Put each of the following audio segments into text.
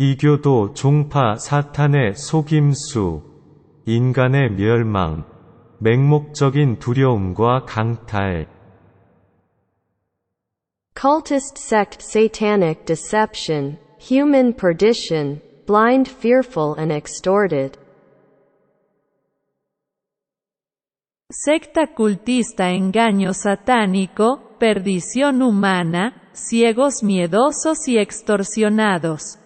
이교도 종파 사탄의 속임수, 인간의 멸망, 맹목적인 두려움과 강탈. Cultist sect satanic deception, human perdition, blind fearful and extorted. Secta cultista engaño satánico, perdición humana, ciegos miedosos y extorsionados.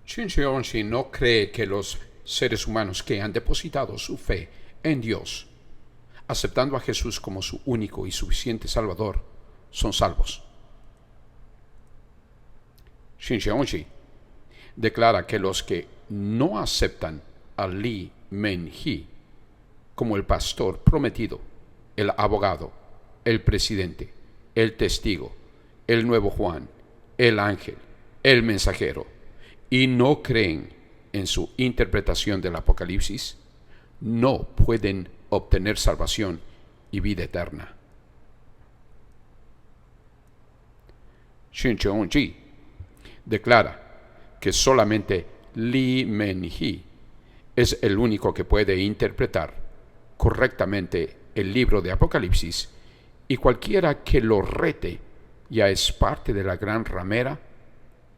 Shincheonji no cree que los seres humanos que han depositado su fe en Dios, aceptando a Jesús como su único y suficiente Salvador, son salvos. Shincheonji declara que los que no aceptan a Lee Men-hee como el pastor prometido, el abogado, el presidente, el testigo, el nuevo Juan, el ángel, el mensajero, y no creen en su interpretación del Apocalipsis, no pueden obtener salvación y vida eterna. Shincheonji declara que solamente Lee Men-hee es el único que puede interpretar correctamente el libro de Apocalipsis, y cualquiera que lo rete ya es parte de la gran ramera,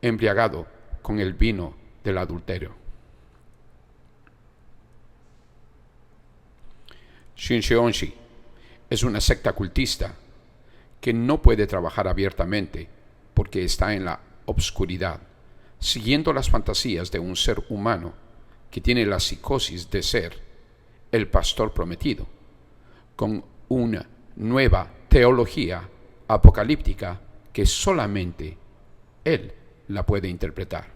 embriagado con el vino del adulterio. Shincheonji es una secta cultista que no puede trabajar abiertamente porque está en la obscuridad, siguiendo las fantasías de un ser humano que tiene la psicosis de ser el pastor prometido, con una nueva teología apocalíptica que solamente él la puede interpretar.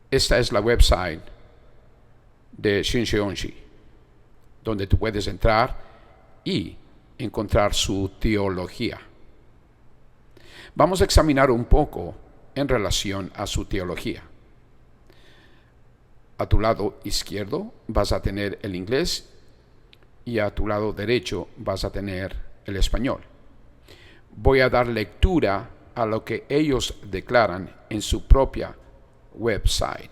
Esta es la website de Shincheonji, donde tú puedes entrar y encontrar su teología. Vamos a examinar un poco en relación a su teología. A tu lado izquierdo vas a tener el inglés y a tu lado derecho vas a tener el español. Voy a dar lectura a lo que ellos declaran en su propia website.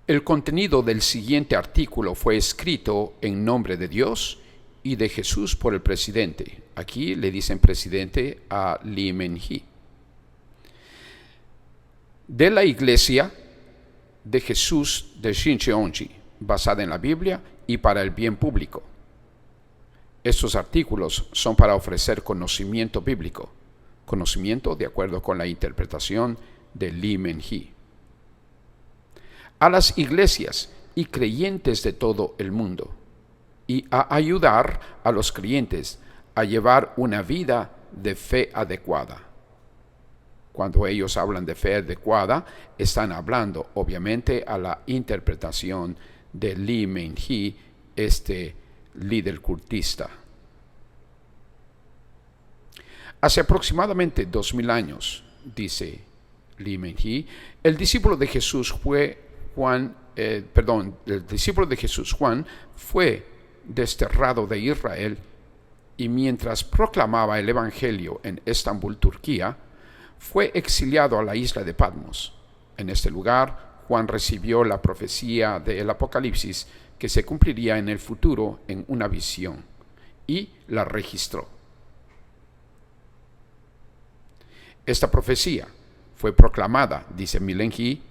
El contenido del siguiente artículo fue escrito en nombre de Dios y de Jesús por el presidente. Aquí le dicen presidente a Lee Men-hee. De la Iglesia de Jesús de Shincheonji, basada en la Biblia y para el bien público. Estos artículos son para ofrecer conocimiento bíblico, conocimiento de acuerdo con la interpretación de Lee Men-hee. A las iglesias y creyentes de todo el mundo, y a ayudar a los creyentes a llevar una vida de fe adecuada. Cuando ellos hablan de fe adecuada, están hablando obviamente a la interpretación de Lee Men-hee, este líder cultista. Hace aproximadamente 2000 años, dice Lee Men-hee, el discípulo de Jesús Juan fue desterrado de Israel, y mientras proclamaba el evangelio en Estambul, Turquía, fue exiliado a la isla de Patmos. En este lugar, Juan recibió la profecía del Apocalipsis que se cumpliría en el futuro en una visión, y la registró. Esta profecía fue proclamada, dice Men-hee,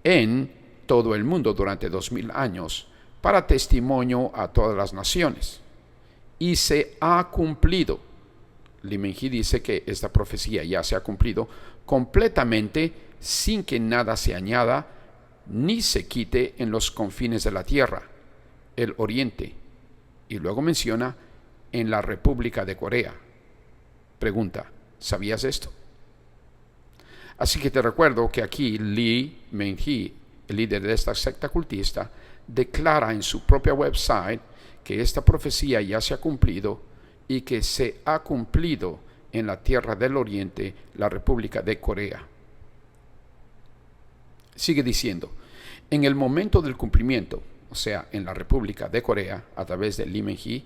en todo el mundo durante 2000 años para testimonio a todas las naciones, y se ha cumplido. Lee Men-hee dice que esta profecía ya se ha cumplido completamente, sin que nada se añada ni se quite en los confines de la tierra, el oriente, y luego menciona en la República de Corea. Pregunta, ¿sabías esto? Así que te recuerdo que aquí Lee Men-hee, el líder de esta secta cultista, declara en su propia website que esta profecía ya se ha cumplido y que se ha cumplido en la tierra del oriente, la República de Corea. Sigue diciendo, en el momento del cumplimiento, o sea, en la República de Corea, a través de Lee Men-hee,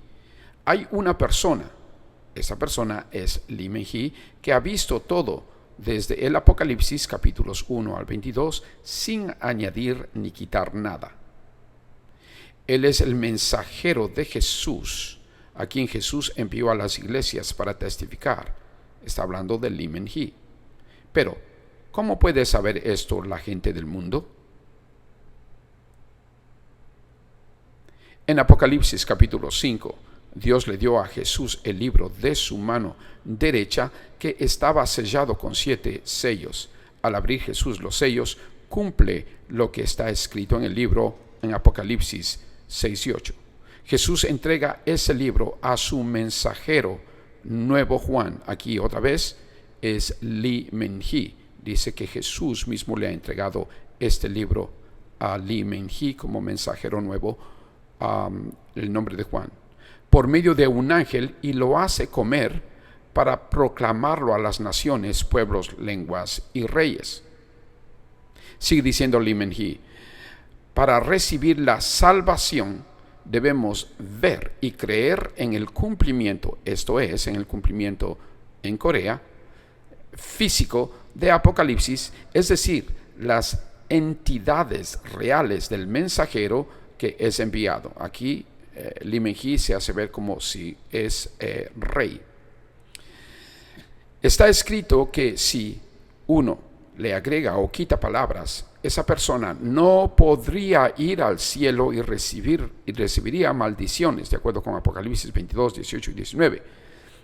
hay una persona, esa persona es Lee Men-hee, que ha visto todo desde el Apocalipsis capítulos 1 al 22 sin añadir ni quitar nada. Él es el mensajero de Jesús, a quien Jesús envió a las iglesias para testificar. Está hablando de Lee Men-hee. Pero, ¿cómo puede saber esto la gente del mundo? En Apocalipsis capítulo 5, Dios le dio a Jesús el libro de su mano derecha que estaba sellado con 7 sellos. Al abrir Jesús los sellos, cumple lo que está escrito en el libro en Apocalipsis 6 y 8. Jesús entrega ese libro a su mensajero nuevo Juan. Aquí otra vez es Lee Men-hee. Dice que Jesús mismo le ha entregado este libro a Lee Men-hee como mensajero nuevo, el nombre de Juan, por medio de un ángel, y lo hace comer para proclamarlo a las naciones, pueblos, lenguas y reyes. Sigue diciendo Lee Men-hee, para recibir la salvación debemos ver y creer en el cumplimiento, esto es, en el cumplimiento en Corea, físico de Apocalipsis, es decir, las entidades reales del mensajero que es enviado. Aquí Lee Men-hee se hace ver como si es rey. Está escrito que si uno le agrega o quita palabras, esa persona no podría ir al cielo y recibiría maldiciones, de acuerdo con Apocalipsis 22, 18 y 19.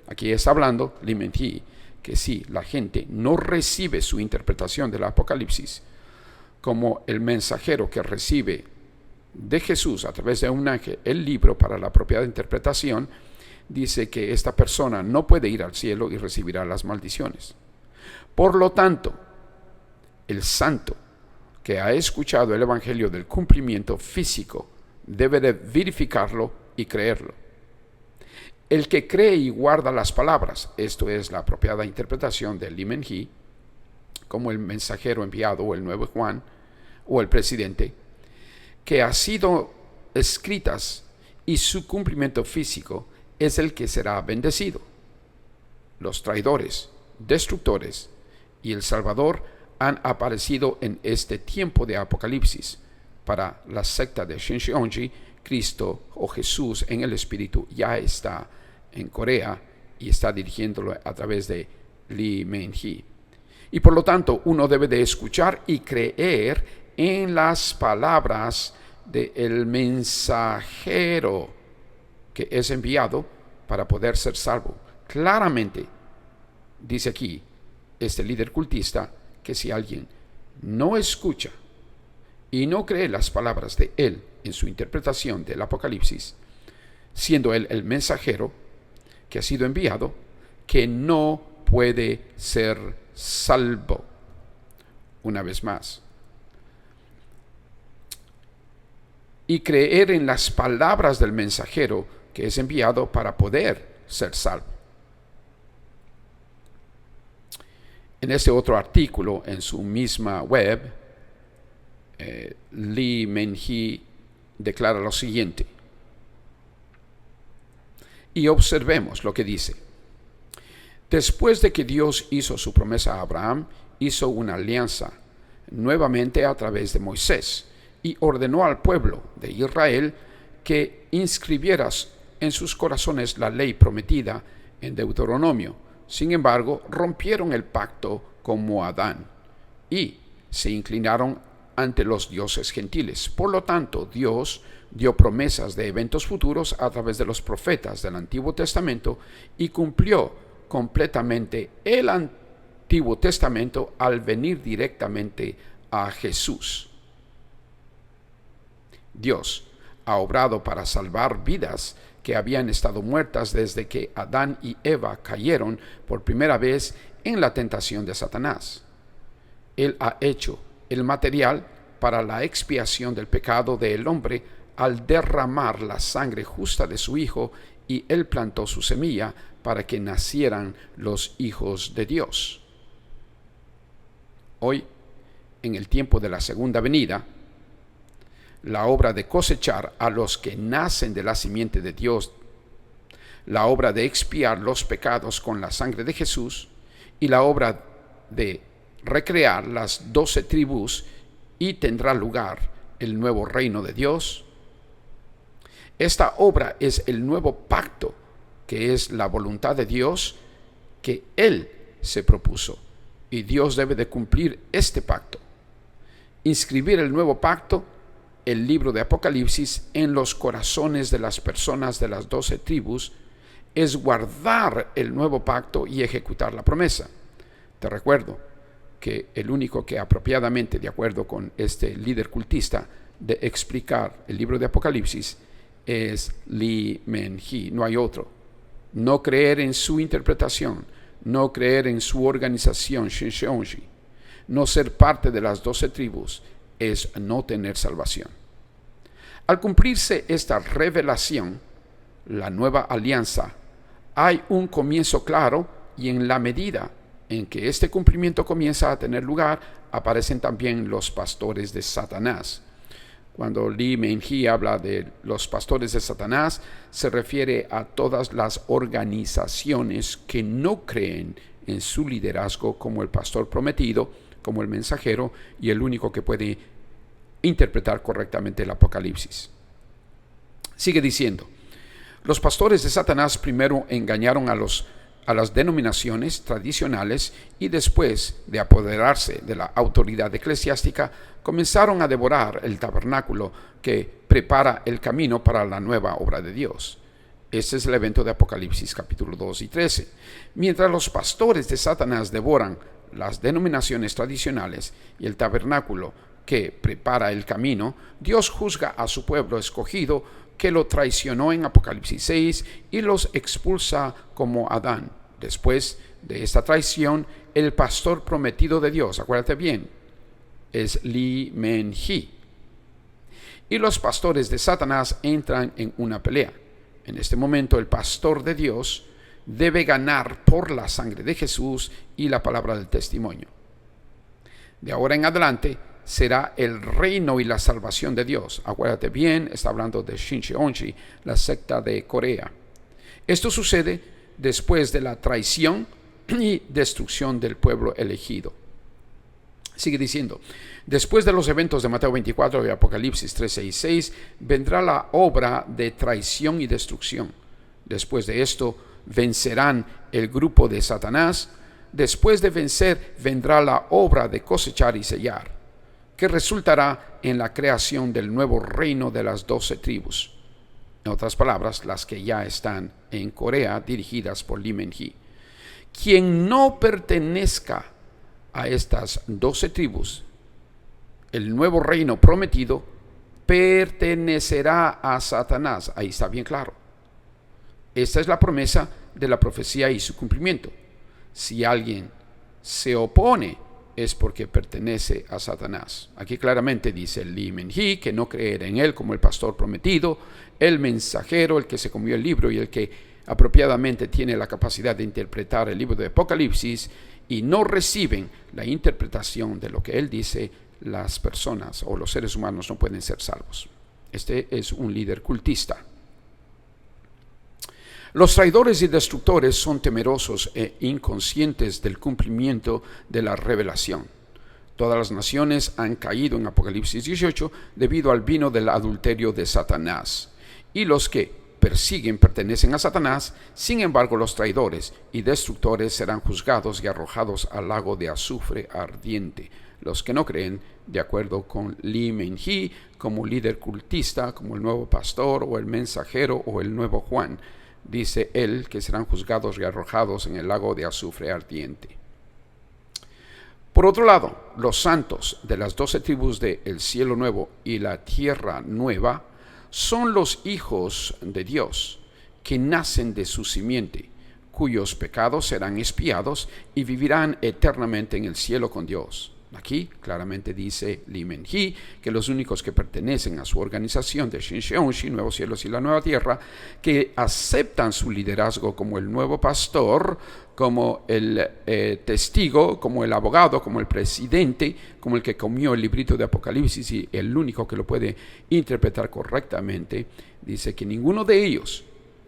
Aquí está hablando Lee Men-hee que si la gente no recibe su interpretación del Apocalipsis como el mensajero que recibe de Jesús a través de un ángel el libro para la apropiada interpretación, dice que esta persona no puede ir al cielo y recibirá las maldiciones. Por lo tanto, el santo que ha escuchado el evangelio del cumplimiento físico debe de verificarlo y creerlo. El que cree y guarda las palabras, esto es la apropiada interpretación de Lee Men-hee, como el mensajero enviado o el nuevo Juan o el presidente, que ha sido escritas y su cumplimiento físico es el que será bendecido. Los traidores, destructores y el Salvador han aparecido en este tiempo de Apocalipsis. Para la secta de Shincheonji, Cristo o Jesús en el Espíritu ya está en Corea y está dirigiéndolo a través de Lee Men-hee. Y por lo tanto, uno debe de escuchar y creer en las palabras del mensajero que es enviado para poder ser salvo. Claramente dice aquí este líder cultista que si alguien no escucha y no cree las palabras de él en su interpretación del Apocalipsis, siendo él el mensajero que ha sido enviado, que no puede ser salvo. Una vez más, y creer en las palabras del mensajero que es enviado para poder ser salvo. En este otro artículo, en su misma web, Lee Men-hee declara lo siguiente. Y observemos lo que dice. Después de que Dios hizo su promesa a Abraham, hizo una alianza nuevamente a través de Moisés y ordenó al pueblo de Israel que inscribiera en sus corazones la ley prometida en Deuteronomio. Sin embargo, rompieron el pacto como Adán y se inclinaron ante los dioses gentiles. Por lo tanto, Dios dio promesas de eventos futuros a través de los profetas del Antiguo Testamento y cumplió completamente el Antiguo Testamento al venir directamente a Jesús. Dios ha obrado para salvar vidas que habían estado muertas desde que Adán y Eva cayeron por primera vez en la tentación de Satanás. Él ha hecho el material para la expiación del pecado del hombre al derramar la sangre justa de su Hijo y él plantó su semilla para que nacieran los hijos de Dios. Hoy, en el tiempo de la segunda venida, la obra de cosechar a los que nacen de la simiente de Dios, la obra de expiar los pecados con la sangre de Jesús y la obra de recrear las 12 tribus, y tendrá lugar el nuevo reino de Dios. Esta obra es el nuevo pacto, que es la voluntad de Dios que Él se propuso, y Dios debe de cumplir este pacto. Inscribir el nuevo pacto, el libro de Apocalipsis, en los corazones de las personas de las 12 tribus, es guardar el nuevo pacto y ejecutar la promesa. Te recuerdo que el único que apropiadamente, de acuerdo con este líder cultista, de explicar el libro de Apocalipsis es Lee Men-hee, no hay otro. No creer en su interpretación, no creer en su organización, Shincheonji, no ser parte de las 12 tribus, es no tener salvación. Al cumplirse esta revelación, la nueva alianza, hay un comienzo claro, y en la medida en que este cumplimiento comienza a tener lugar, aparecen también los pastores de Satanás. Cuando Lee Men-hee habla de los pastores de Satanás, se refiere a todas las organizaciones que no creen en su liderazgo como el pastor prometido, como el mensajero y el único que puede interpretar correctamente el Apocalipsis. Sigue diciendo, los pastores de Satanás primero engañaron a las denominaciones tradicionales y después de apoderarse de la autoridad eclesiástica, comenzaron a devorar el tabernáculo que prepara el camino para la nueva obra de Dios. Este es el evento de Apocalipsis capítulo 2 y 13. Mientras los pastores de Satanás devoran las denominaciones tradicionales y el tabernáculo que prepara el camino, Dios juzga a su pueblo escogido que lo traicionó en Apocalipsis 6 y los expulsa como Adán. Después de esta traición, el pastor prometido de Dios, acuérdate bien, es Lee Men-hee. Y los pastores de Satanás entran en una pelea. En este momento el pastor de Dios debe ganar por la sangre de Jesús y la palabra del testimonio. De ahora en adelante será el reino y la salvación de Dios. Acuérdate bien, está hablando de Shincheonji, la secta de Corea. Esto sucede después de la traición y destrucción del pueblo elegido. Sigue diciendo, después de los eventos de Mateo 24 y Apocalipsis 13 y 6, vendrá la obra de traición y destrucción. Después de esto, vencerán el grupo de Satanás. Después de vencer, vendrá la obra de cosechar y sellar, que resultará en la creación del nuevo reino de las 12 tribus. En otras palabras, las que ya están en Corea, dirigidas por Lee Men-hee. Quien no pertenezca a estas 12 tribus, el nuevo reino prometido, pertenecerá a Satanás. Ahí está bien claro. Esta es la promesa de la profecía y su cumplimiento. Si alguien se opone, es porque pertenece a Satanás. Aquí claramente dice Lee Men-hee que no creer en él como el pastor prometido, el mensajero, el que se comió el libro y el que apropiadamente tiene la capacidad de interpretar el libro de Apocalipsis, y no reciben la interpretación de lo que él dice, las personas o los seres humanos no pueden ser salvos. Este es un líder cultista. Los traidores y destructores son temerosos e inconscientes del cumplimiento de la revelación. Todas las naciones han caído en Apocalipsis 18 debido al vino del adulterio de Satanás. Y los que persiguen pertenecen a Satanás. Sin embargo, los traidores y destructores serán juzgados y arrojados al lago de azufre ardiente. Los que no creen, de acuerdo con Lee Men-hee, como líder cultista, como el nuevo pastor o el mensajero o el nuevo Juan, dice él que serán juzgados y arrojados en el lago de azufre ardiente. Por otro lado, los santos de las 12 tribus de el cielo nuevo y la tierra nueva son los hijos de Dios, que nacen de su simiente, cuyos pecados serán expiados y vivirán eternamente en el cielo con Dios. Aquí claramente dice Lee Men-hee que los únicos que pertenecen a su organización de Shin-cheonji, Nuevos Cielos y la Nueva Tierra, que aceptan su liderazgo como el nuevo pastor, como el testigo, como el abogado, como el presidente, como el que comió el librito de Apocalipsis y el único que lo puede interpretar correctamente, dice que ninguno de ellos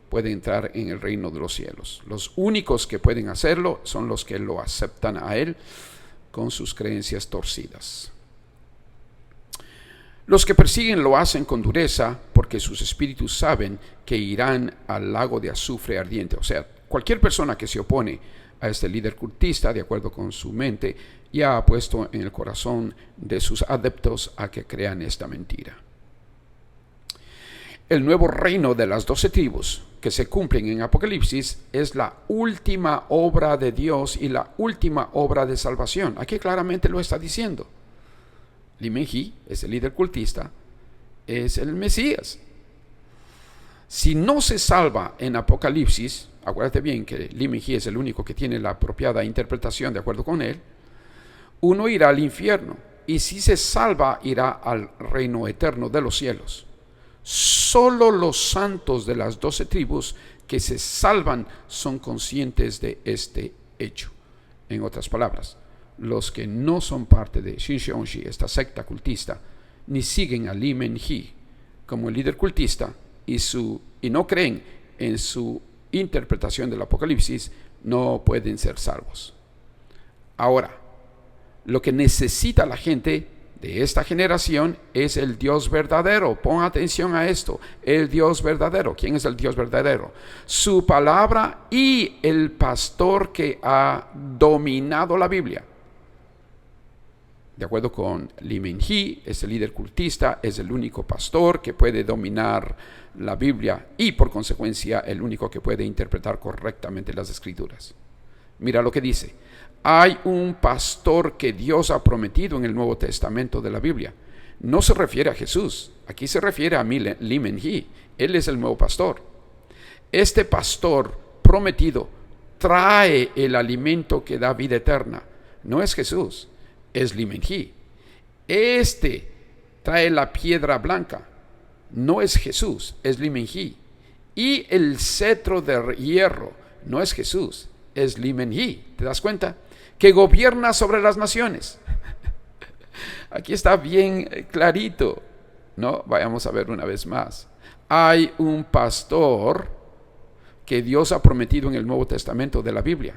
puede entrar en el reino de los cielos. Los únicos que pueden hacerlo son los que lo aceptan a él con sus creencias torcidas. Los que persiguen lo hacen con dureza porque sus espíritus saben que irán al lago de azufre ardiente. O sea, cualquier persona que se opone a este líder cultista, de acuerdo con su mente, ya ha puesto en el corazón de sus adeptos a que crean esta mentira. El nuevo reino de las 12 tribus que se cumplen en Apocalipsis es la última obra de Dios y la última obra de salvación. Aquí claramente lo está diciendo. Lee Men-hee, ese líder cultista, es el Mesías. Si no se salva en Apocalipsis, acuérdate bien que Lee Men-hee es el único que tiene la apropiada interpretación de acuerdo con él, uno irá al infierno, y si se salva irá al reino eterno de los cielos. Solo los santos de las 12 tribus que se salvan son conscientes de este hecho. En otras palabras, los que no son parte de Shin-cheonji, esta secta cultista, ni siguen a Lee Men-hee como el líder cultista y no creen en su interpretación del Apocalipsis, no pueden ser salvos. Ahora, lo que necesita la gente de esta generación es el Dios verdadero. Pon atención a esto, el Dios verdadero. ¿Quién es el Dios verdadero? Su palabra y el pastor que ha dominado la Biblia. De acuerdo con Lee Men-hee, este líder cultista es el único pastor que puede dominar la Biblia y por consecuencia el único que puede interpretar correctamente las Escrituras. Mira lo que dice. Hay un pastor que Dios ha prometido en el Nuevo Testamento de la Biblia. No se refiere a Jesús, aquí se refiere a Lee Men-hee. Él es el nuevo pastor. Este pastor prometido trae el alimento que da vida eterna. No es Jesús, es Lee Men-hee. Este trae la piedra blanca. No es Jesús, es Lee Men-hee. Y el cetro de hierro. No es Jesús, es Lee Men-hee. ¿Te das cuenta? Que gobierna sobre las naciones. Aquí está bien clarito, ¿no? Vayamos a ver una vez más. Hay un pastor que Dios ha prometido en el Nuevo Testamento de la Biblia.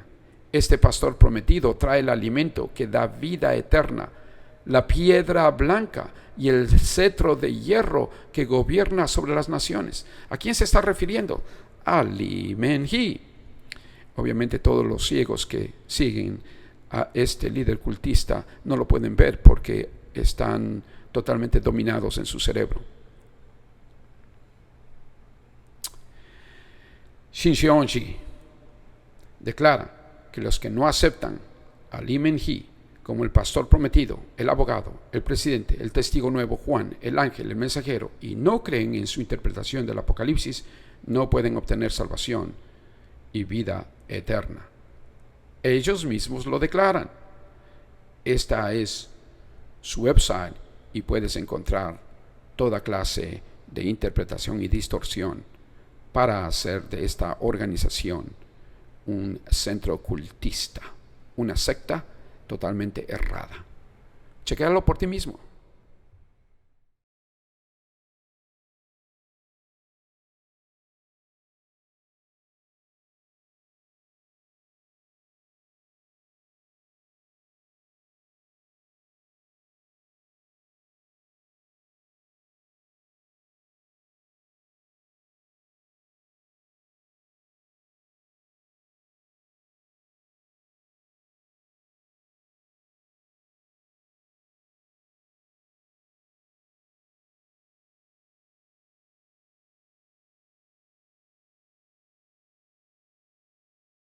Este pastor prometido trae el alimento que da vida eterna, la piedra blanca y el cetro de hierro que gobierna sobre las naciones. ¿A quién se está refiriendo? A Lee Men-hee. Obviamente todos los ciegos que siguen a este líder cultista no lo pueden ver porque están totalmente dominados en su cerebro. Shin-cheonji declara que los que no aceptan a Lee Men-hee como el pastor prometido, el abogado, el presidente, el testigo nuevo, Juan, el ángel, el mensajero, y no creen en su interpretación del Apocalipsis, no pueden obtener salvación y vida eterna. Ellos mismos lo declaran. Esta es su website y puedes encontrar toda clase de interpretación y distorsión para hacer de esta organización un centro cultista, una secta totalmente errada. Chequéalo por ti mismo.